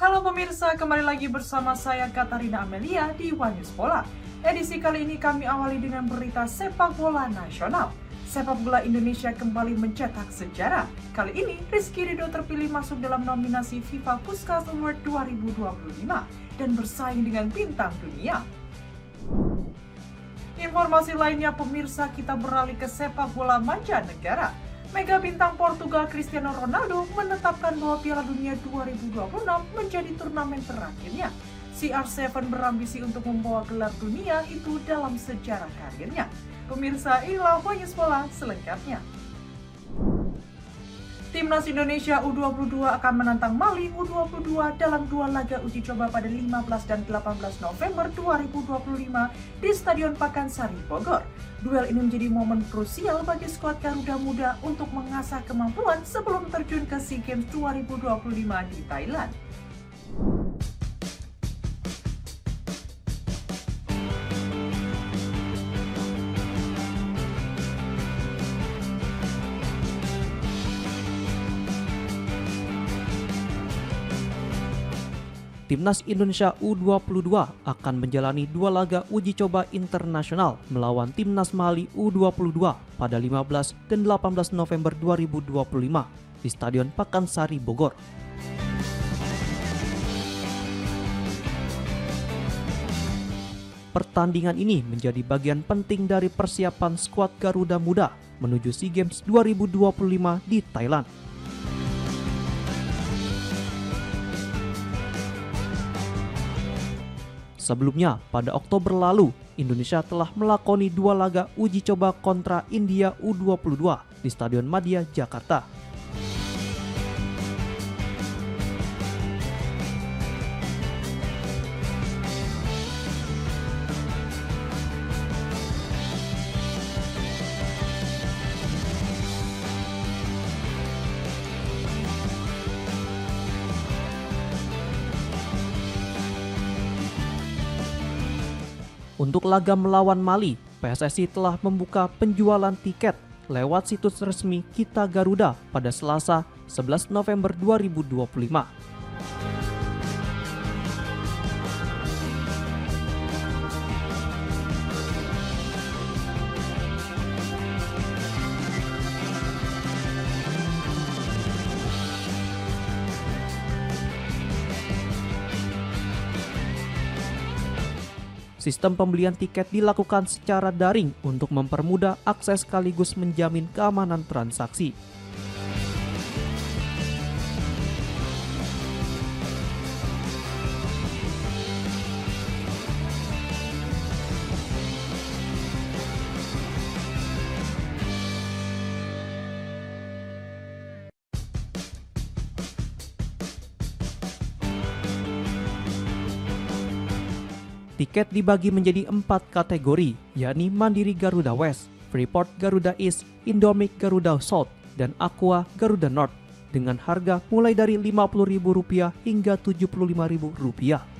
Halo pemirsa, kembali lagi bersama saya Katarina Amelia di One News Bola. Edisi kali ini kami awali dengan berita sepak bola nasional. Sepak bola Indonesia kembali mencetak sejarah. Kali ini Rizky Ridho terpilih masuk dalam nominasi FIFA Puskás Award 2025 dan bersaing dengan bintang dunia. Informasi lainnya pemirsa, kita beralih ke sepak bola mancanegara. Mega bintang Portugal Cristiano Ronaldo menetapkan bahwa Piala Dunia 2026 menjadi turnamen terakhirnya. CR7 berambisi untuk membawa gelar dunia itu dalam sejarah karirnya. Pemirsa, inilah One News Bola selengkapnya. Timnas Indonesia U22 akan menantang Mali U22 dalam dua laga uji coba pada 15 dan 18 November 2025 di Stadion Pakansari, Bogor. Duel ini menjadi momen krusial bagi skuad Garuda Muda untuk mengasah kemampuan sebelum terjun ke SEA Games 2025 di Thailand. Timnas Indonesia U22 akan menjalani dua laga uji coba internasional melawan Timnas Mali U22 pada 15 dan 18 November 2025 di Stadion Pakansari, Bogor. Pertandingan ini menjadi bagian penting dari persiapan skuad Garuda Muda menuju SEA Games 2025 di Thailand. Sebelumnya, pada Oktober lalu, Indonesia telah melakoni dua laga uji coba kontra India U22 di Stadion Madia, Jakarta. Untuk laga melawan Mali, PSSI telah membuka penjualan tiket lewat situs resmi Kita Garuda pada Selasa 11 November 2025. Sistem pembelian tiket dilakukan secara daring untuk mempermudah akses sekaligus menjamin keamanan transaksi. Tiket dibagi menjadi 4 kategori, yakni Mandiri Garuda West, Freeport Garuda East, Indomik Garuda South, dan Aqua Garuda North, dengan harga mulai dari Rp50.000 hingga Rp75.000.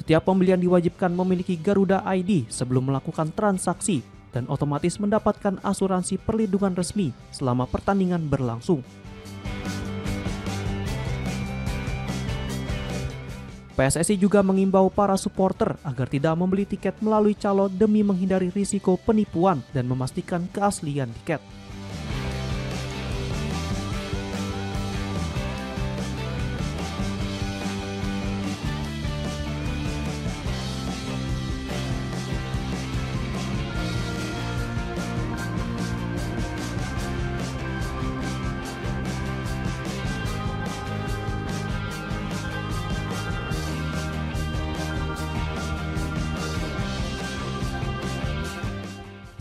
Setiap pembelian diwajibkan memiliki Garuda ID sebelum melakukan transaksi dan otomatis mendapatkan asuransi perlindungan resmi selama pertandingan berlangsung. PSSI juga mengimbau para supporter agar tidak membeli tiket melalui calo demi menghindari risiko penipuan dan memastikan keaslian tiket.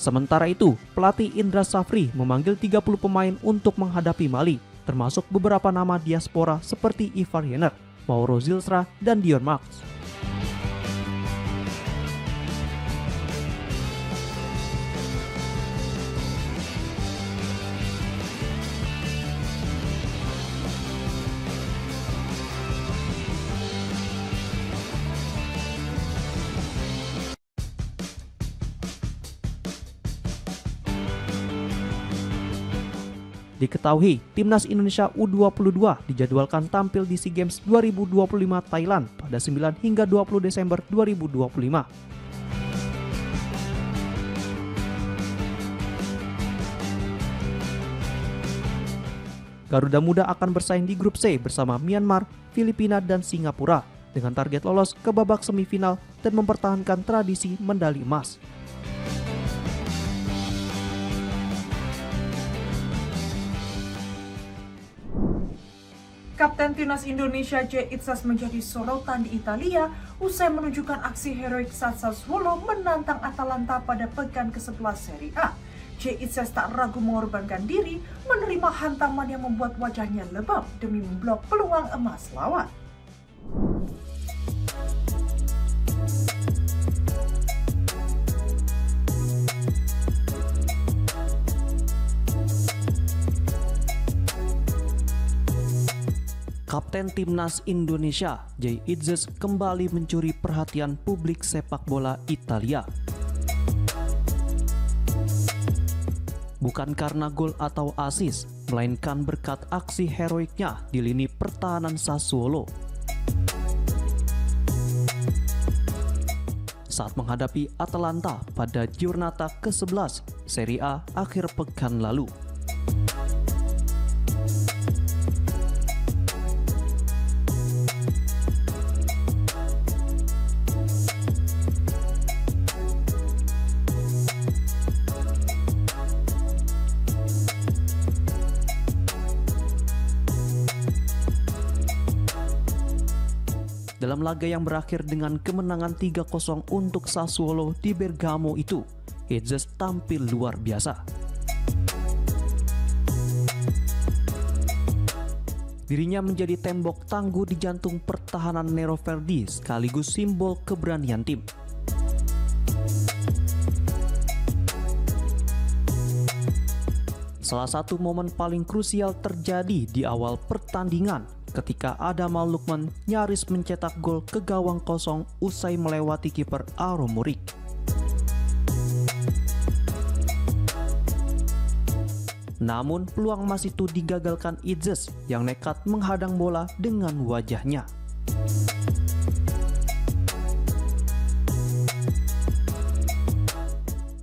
Sementara itu, pelatih Indra Safri memanggil 30 pemain untuk menghadapi Mali, termasuk beberapa nama diaspora seperti Ivar Jenner, Mauro Zilstra, dan Dion Max. Diketahui, Timnas Indonesia U22 dijadwalkan tampil di SEA Games 2025 Thailand pada 9 hingga 20 Desember 2025. Garuda Muda akan bersaing di grup C bersama Myanmar, Filipina, dan Singapura dengan target lolos ke babak semifinal dan mempertahankan tradisi medali emas. Kapten Timnas Indonesia J. Itzas menjadi sorotan di Italia usai menunjukkan aksi heroik saat Sassuolo menantang Atalanta pada pekan ke-11 Serie A. J. Itzas tak ragu mengorbankan diri, menerima hantaman yang membuat wajahnya lebam demi memblok peluang emas lawan. Kapten Timnas Indonesia J. Itzas kembali mencuri perhatian publik sepak bola Italia. Bukan karena gol atau assist, melainkan berkat aksi heroiknya di lini pertahanan Sassuolo. Saat menghadapi Atalanta pada Giornata ke-11 Serie A akhir pekan lalu. Dalam laga yang berakhir dengan kemenangan 3-0 untuk Sassuolo di Bergamo itu, Itzas tampil luar biasa. Dirinya menjadi tembok tangguh di jantung pertahanan Nero Verdi sekaligus simbol keberanian tim. Salah satu momen paling krusial terjadi di awal pertandingan ketika Adama Lukman nyaris mencetak gol ke gawang kosong usai melewati kiper Aro Murik. Namun peluang emas itu digagalkan Itzas yang nekat menghadang bola dengan wajahnya.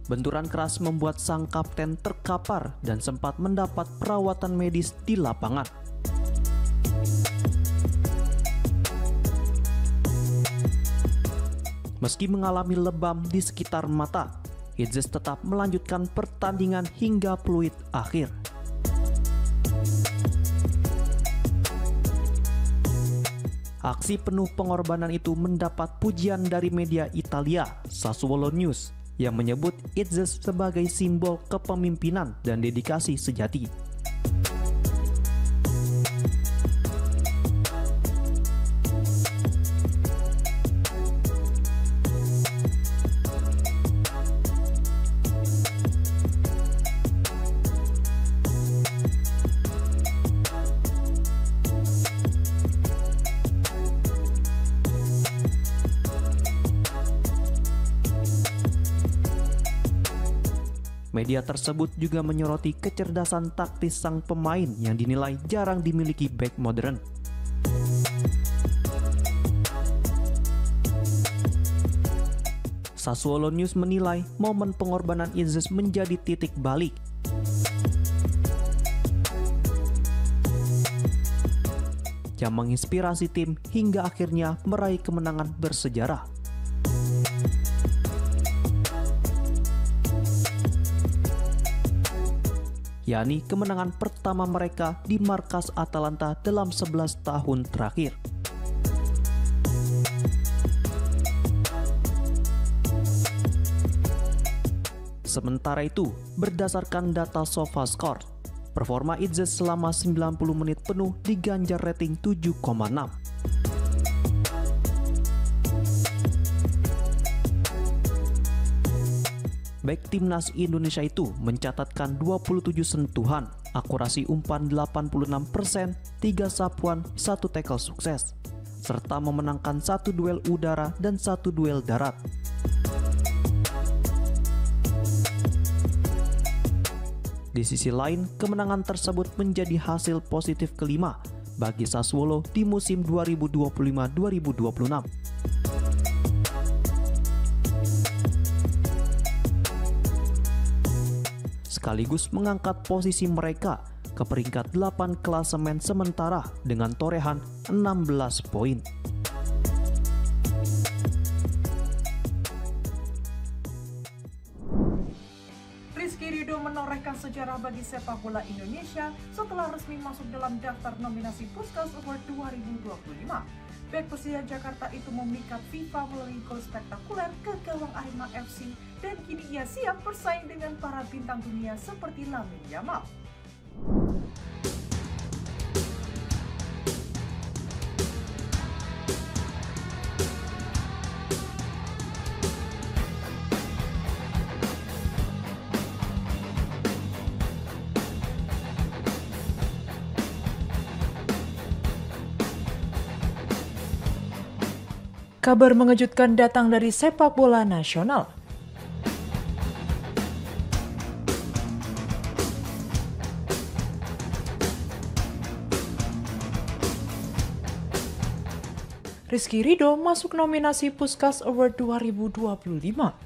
Benturan keras membuat sang kapten terkapar dan sempat mendapat perawatan medis di lapangan. Meski mengalami lebam di sekitar mata, Itzas tetap melanjutkan pertandingan hingga peluit akhir. Aksi penuh pengorbanan itu mendapat pujian dari media Italia, Sassuolo News, yang menyebut Itzas sebagai simbol kepemimpinan dan dedikasi sejati. Media tersebut juga menyoroti kecerdasan taktis sang pemain yang dinilai jarang dimiliki bek modern. Sassuolo News menilai momen pengorbanan Itzas menjadi titik balik. Yang menginspirasi tim hingga akhirnya meraih kemenangan bersejarah. Yakni kemenangan pertama mereka di markas Atalanta dalam 11 tahun terakhir. Sementara itu, berdasarkan data SofaScore, performa Itzas selama 90 menit penuh diganjar rating 7,6. Bek Timnas Indonesia itu mencatatkan 27 sentuhan, akurasi umpan 86%, 3 sapuan, 1 tackle sukses, serta memenangkan 1 duel udara dan 1 duel darat. Di sisi lain, kemenangan tersebut menjadi hasil positif kelima bagi Sassuolo di musim 2025-2026. Sekaligus mengangkat posisi mereka ke peringkat 8 klasemen sementara dengan torehan 16 poin. Rizky Ridho menorehkan sejarah bagi sepak bola Indonesia setelah resmi masuk dalam daftar nominasi Puskás Award 2025. Bek Persija Jakarta itu memikat FIFA melalui gol spektakuler ke gawang Arema FC dan kini ia siap bersaing dengan para bintang dunia seperti Lamine Yamal. Kabar mengejutkan datang dari sepak bola nasional. Rizky Ridho masuk nominasi Puskás Award 2025,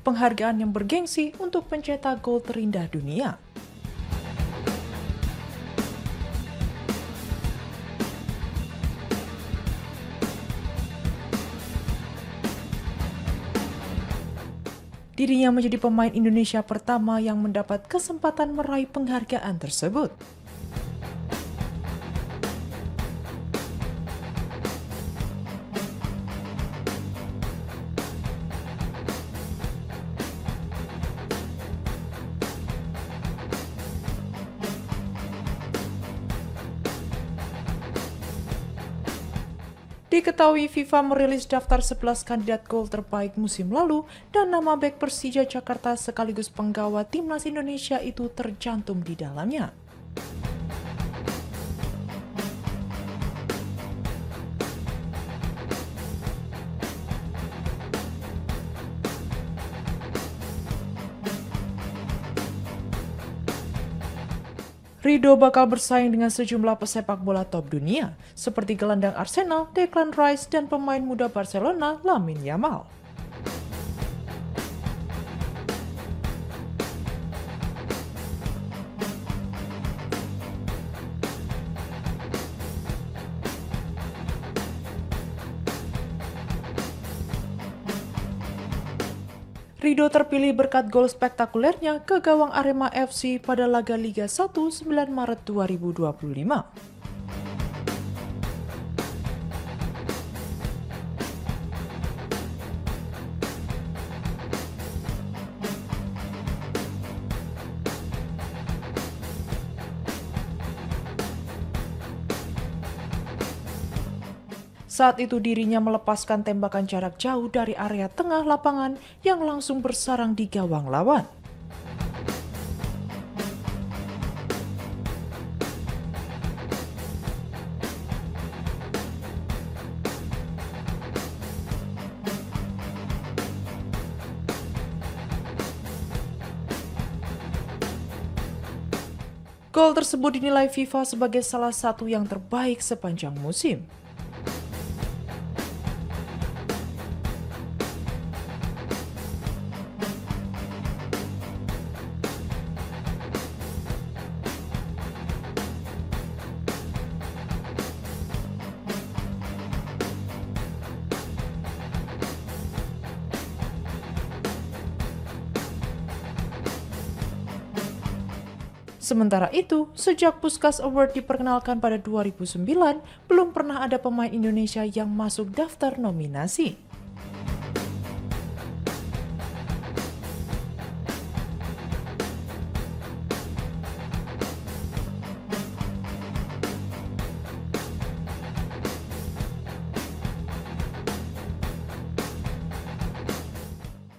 penghargaan yang bergengsi untuk pencetak gol terindah dunia. Dirinya menjadi pemain Indonesia pertama yang mendapat kesempatan meraih penghargaan tersebut. Diketahui FIFA merilis daftar 11 kandidat gol terbaik musim lalu dan nama bek Persija Jakarta sekaligus penggawa timnas Indonesia itu tercantum di dalamnya. Ridho bakal bersaing dengan sejumlah pesepak bola top dunia, seperti gelandang Arsenal, Declan Rice, dan pemain muda Barcelona, Lamine Yamal. Ridho terpilih berkat gol spektakulernya ke gawang Arema FC pada laga Liga 1 9 Maret 2025. Saat itu dirinya melepaskan tembakan jarak jauh dari area tengah lapangan yang langsung bersarang di gawang lawan. Gol tersebut dinilai FIFA sebagai salah satu yang terbaik sepanjang musim. Sementara itu, sejak Puskás Award diperkenalkan pada 2009, belum pernah ada pemain Indonesia yang masuk daftar nominasi.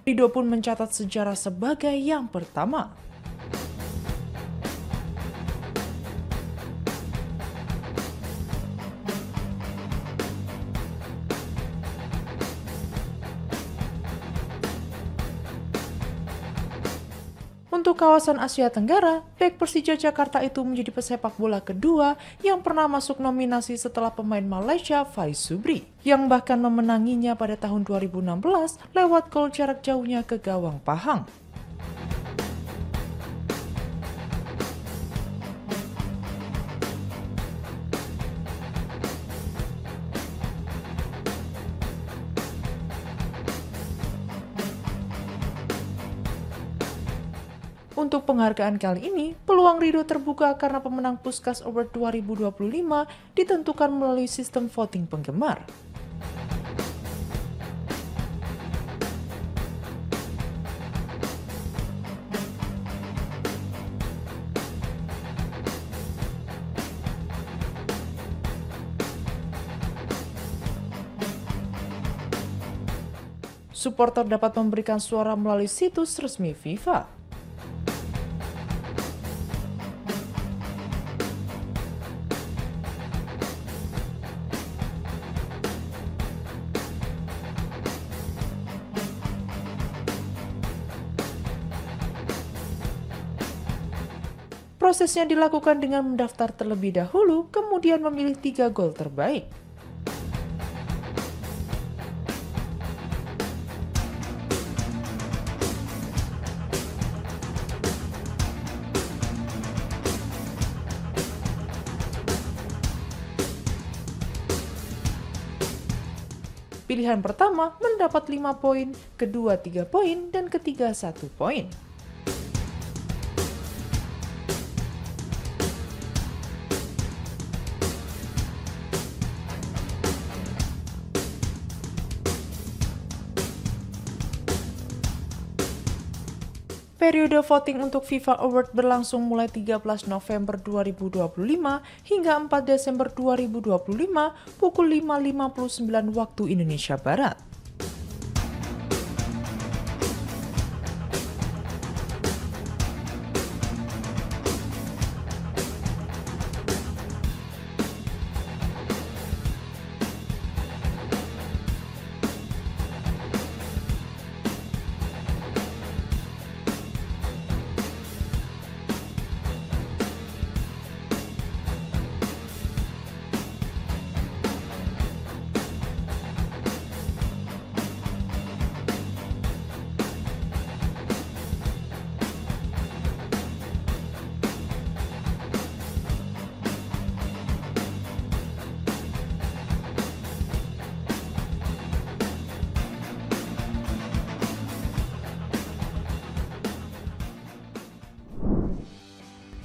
Ridho pun mencatat sejarah sebagai yang pertama. Untuk kawasan Asia Tenggara, bek Persija Jakarta itu menjadi pesepak bola kedua yang pernah masuk nominasi setelah pemain Malaysia Faiz Subri, yang bahkan memenanginya pada tahun 2016 lewat gol jarak jauhnya ke gawang Pahang. Untuk penghargaan kali ini, peluang Ridho terbuka karena pemenang Puskas Award 2025 ditentukan melalui sistem voting penggemar. Supporter dapat memberikan suara melalui situs resmi FIFA. Prosesnya dilakukan dengan mendaftar terlebih dahulu, kemudian memilih 3 gol terbaik. Pilihan pertama mendapat 5 poin, kedua 3 poin, dan ketiga 1 poin. Periode voting untuk FIFA Award berlangsung mulai 13 November 2025 hingga 4 Desember 2025 pukul 5.59 waktu Indonesia Barat.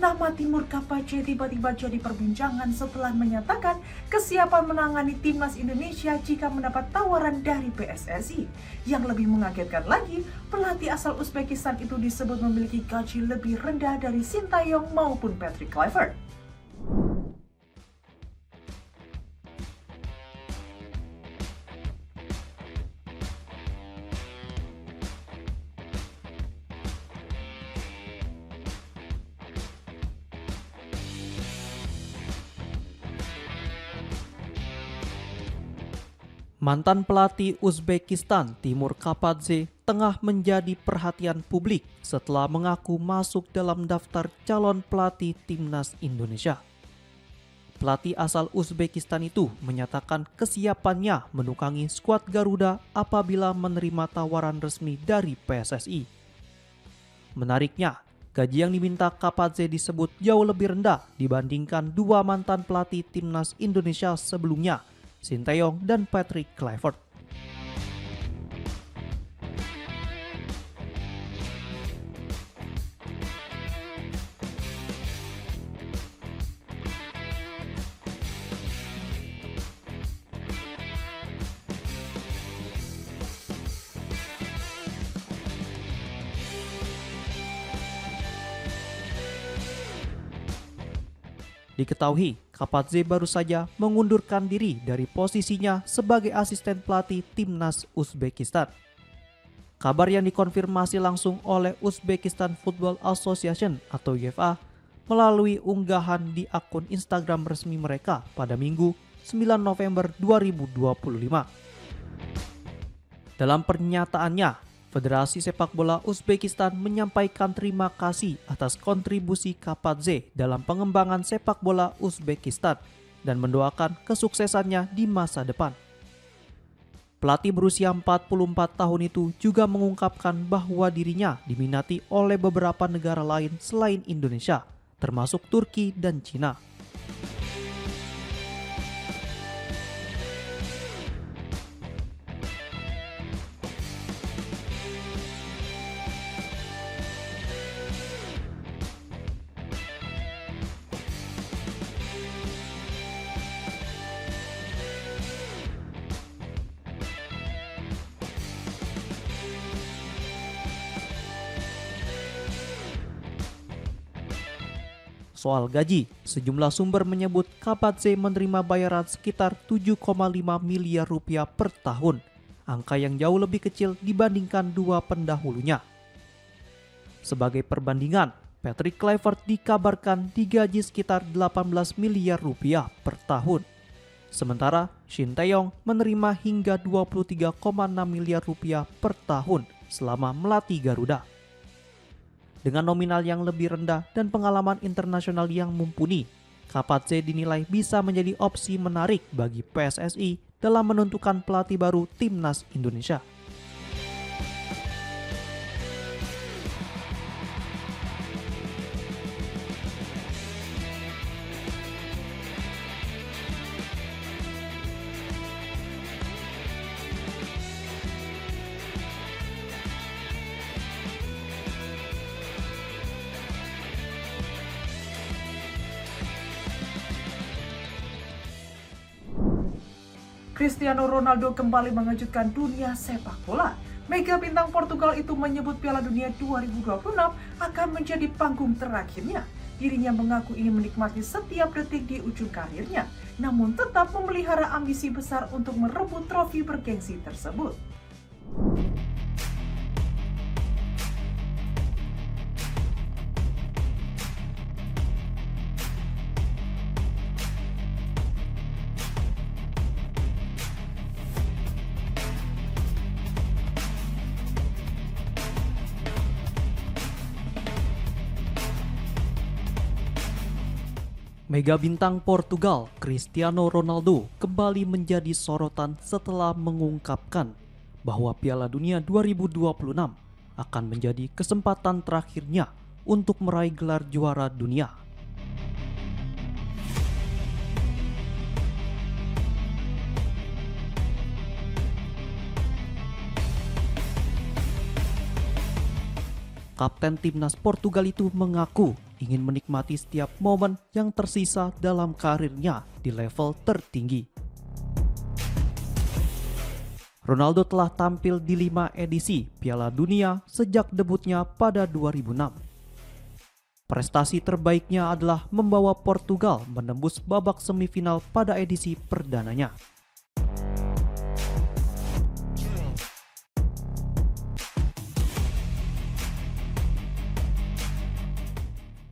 Nama Timur Kapace tiba-tiba jadi perbincangan setelah menyatakan kesiapan menangani timnas Indonesia jika mendapat tawaran dari PSSI. Yang lebih mengagetkan lagi, pelatih asal Uzbekistan itu disebut memiliki gaji lebih rendah dari Sintayong maupun Patrick Kluivert. Mantan pelatih Uzbekistan Timur Kapadze tengah menjadi perhatian publik setelah mengaku masuk dalam daftar calon pelatih timnas Indonesia. Pelatih asal Uzbekistan itu menyatakan kesiapannya menukangi skuad Garuda apabila menerima tawaran resmi dari PSSI. Menariknya, gaji yang diminta Kapadze disebut jauh lebih rendah dibandingkan dua mantan pelatih timnas Indonesia sebelumnya, Sintayong dan Patrick Kluivert. Diketahui, Kapadze baru saja mengundurkan diri dari posisinya sebagai asisten pelatih timnas Uzbekistan. Kabar yang dikonfirmasi langsung oleh Uzbekistan Football Association atau UEFA melalui unggahan di akun Instagram resmi mereka pada Minggu 9 November 2025. Dalam pernyataannya, Federasi Sepak Bola Uzbekistan menyampaikan terima kasih atas kontribusi Kapadze dalam pengembangan sepak bola Uzbekistan dan mendoakan kesuksesannya di masa depan. Pelatih berusia 44 tahun itu juga mengungkapkan bahwa dirinya diminati oleh beberapa negara lain selain Indonesia, termasuk Turki dan Cina. Soal gaji, sejumlah sumber menyebut Kapadze menerima bayaran sekitar 7,5 miliar rupiah per tahun, angka yang jauh lebih kecil dibandingkan dua pendahulunya. Sebagai perbandingan, Patrick Kluivert dikabarkan digaji sekitar 18 miliar rupiah per tahun. Sementara Shin Tae-yong menerima hingga 23,6 miliar rupiah per tahun selama melatih Garuda. Dengan nominal yang lebih rendah dan pengalaman internasional yang mumpuni, Kapadze dinilai bisa menjadi opsi menarik bagi PSSI dalam menentukan pelatih baru Timnas Indonesia. Cristiano Ronaldo kembali mengejutkan dunia sepak bola. Mega bintang Portugal itu menyebut Piala Dunia 2026 akan menjadi panggung terakhirnya. Dirinya mengaku ingin menikmati setiap detik di ujung karirnya, namun tetap memelihara ambisi besar untuk merebut trofi bergengsi tersebut. Mega bintang Portugal, Cristiano Ronaldo, kembali menjadi sorotan setelah mengungkapkan bahwa Piala Dunia 2026 akan menjadi kesempatan terakhirnya untuk meraih gelar juara dunia. Kapten Timnas Portugal itu mengaku ingin menikmati setiap momen yang tersisa dalam karirnya di level tertinggi. Ronaldo telah tampil di 5 edisi Piala Dunia sejak debutnya pada 2006. Prestasi terbaiknya adalah membawa Portugal menembus babak semifinal pada edisi perdananya.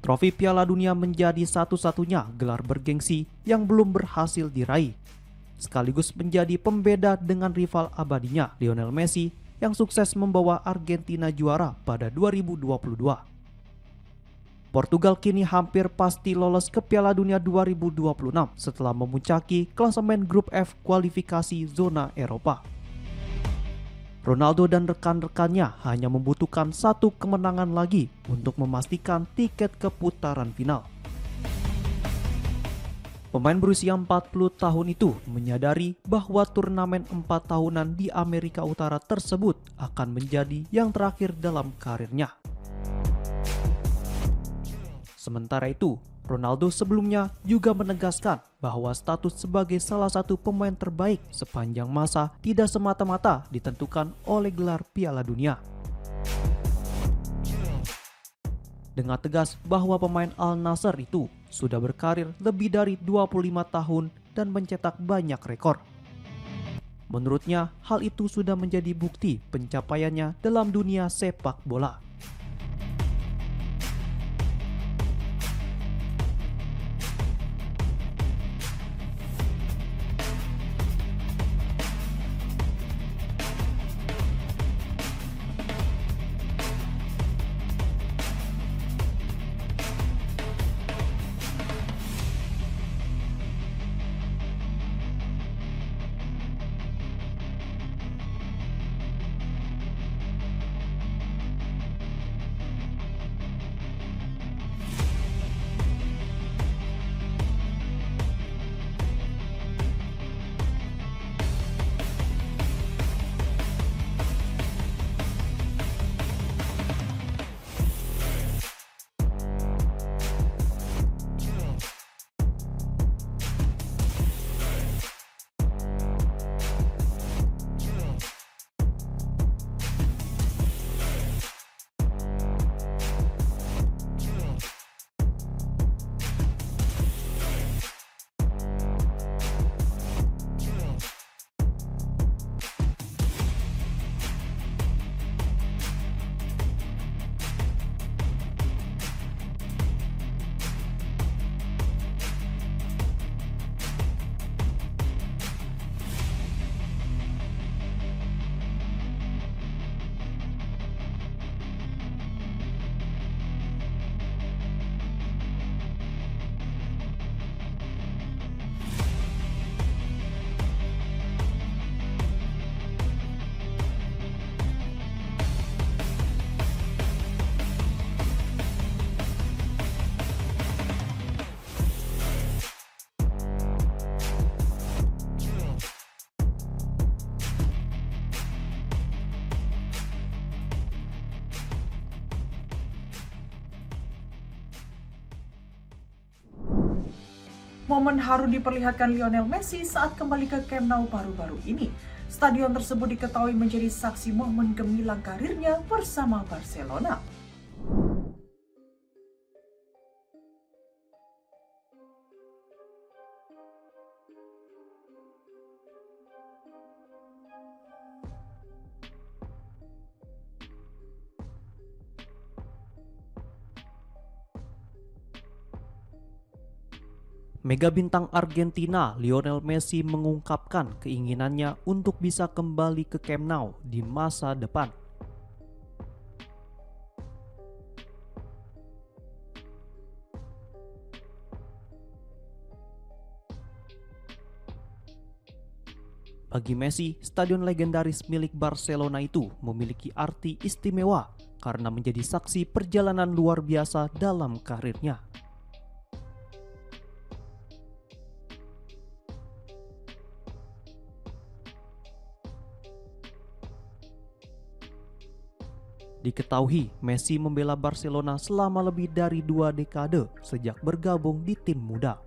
Trofi Piala Dunia menjadi satu-satunya gelar bergengsi yang belum berhasil diraih, sekaligus menjadi pembeda dengan rival abadinya Lionel Messi yang sukses membawa Argentina juara pada 2022. Portugal kini hampir pasti lolos ke Piala Dunia 2026 setelah memuncaki klasemen grup F kualifikasi zona Eropa. Ronaldo dan rekan-rekannya hanya membutuhkan satu kemenangan lagi untuk memastikan tiket ke putaran final. Pemain berusia 40 tahun itu menyadari bahwa turnamen 4 tahunan di Amerika Utara tersebut akan menjadi yang terakhir dalam karirnya. Sementara itu, Ronaldo sebelumnya juga menegaskan bahwa status sebagai salah satu pemain terbaik sepanjang masa tidak semata-mata ditentukan oleh gelar Piala Dunia. Dengan tegas bahwa pemain Al Nassr itu sudah berkarir lebih dari 25 tahun dan mencetak banyak rekor. Menurutnya, hal itu sudah menjadi bukti pencapaiannya dalam dunia sepak bola. Momen haru diperlihatkan Lionel Messi saat kembali ke Camp Nou baru-baru ini. Stadion tersebut diketahui menjadi saksi momen gemilang karirnya bersama Barcelona. Mega bintang Argentina Lionel Messi mengungkapkan keinginannya untuk bisa kembali ke Camp Nou di masa depan. Bagi Messi, stadion legendaris milik Barcelona itu memiliki arti istimewa karena menjadi saksi perjalanan luar biasa dalam karirnya. Diketahui Messi membela Barcelona selama lebih dari 2 dekade sejak bergabung di tim muda.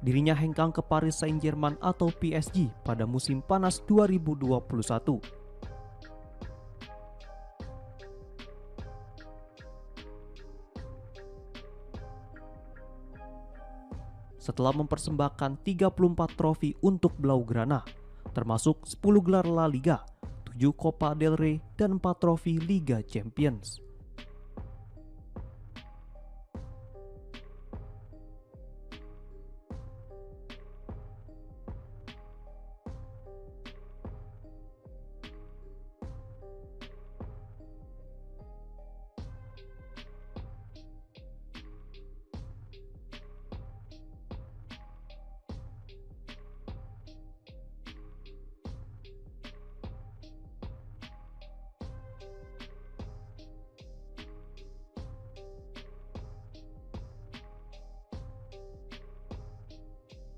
Dirinya hengkang ke Paris Saint-Germain atau PSG pada musim panas 2021. Setelah mempersembahkan 34 trofi untuk Blaugrana, termasuk 10 gelar La Liga, 7 Copa del Rey, dan 4 trofi Liga Champions.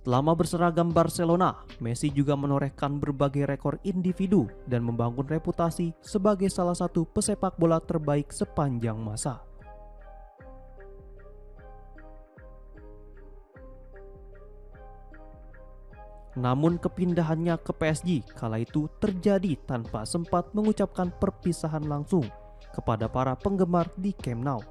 Selama berseragam Barcelona, Messi juga menorehkan berbagai rekor individu dan membangun reputasi sebagai salah satu pesepak bola terbaik sepanjang masa. Namun kepindahannya ke PSG kala itu terjadi tanpa sempat mengucapkan perpisahan langsung kepada para penggemar di Camp Nou.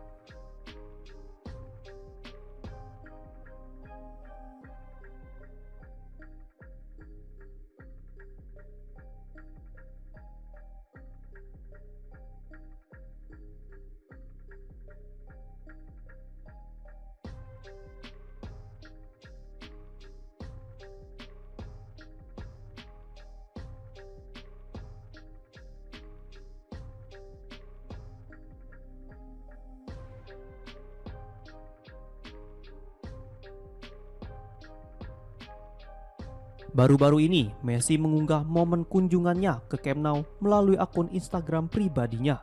Baru-baru ini, Messi mengunggah momen kunjungannya ke Camp Nou melalui akun Instagram pribadinya.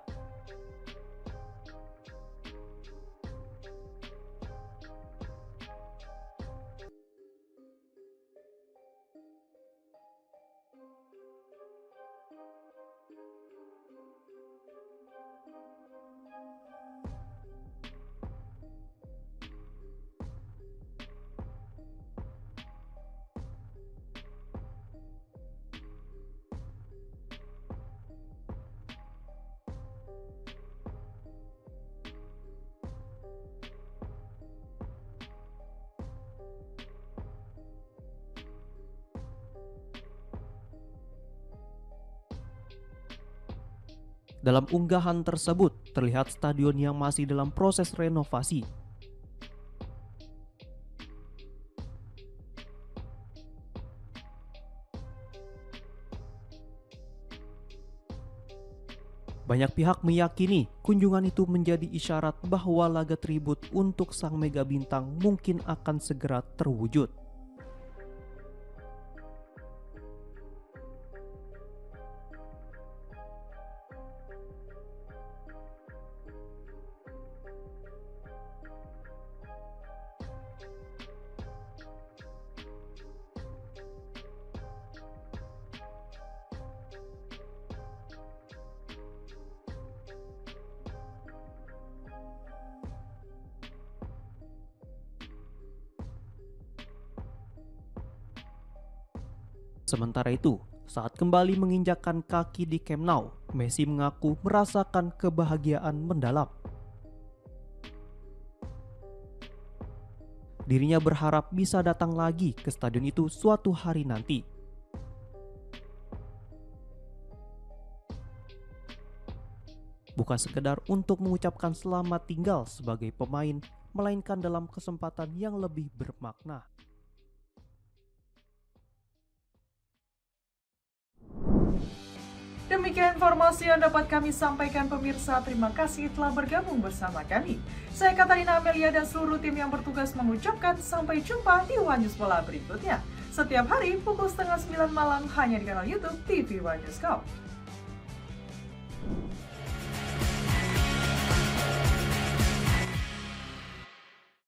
Dalam unggahan tersebut, terlihat stadion yang masih dalam proses renovasi. Banyak pihak meyakini kunjungan itu menjadi isyarat bahwa laga tribut untuk sang mega bintang mungkin akan segera terwujud. Sementara itu, saat kembali menginjakkan kaki di Camp Nou, Messi mengaku merasakan kebahagiaan mendalam. Dirinya berharap bisa datang lagi ke stadion itu suatu hari nanti. Bukan sekedar untuk mengucapkan selamat tinggal sebagai pemain, melainkan dalam kesempatan yang lebih bermakna. Demikian informasi yang dapat kami sampaikan pemirsa. Terima kasih telah bergabung bersama kami. Saya Katarina Amelia dan seluruh tim yang bertugas mengucapkan sampai jumpa di One News Bola berikutnya. Setiap hari pukul 8:30 malam hanya di kanal YouTube TV One News Go.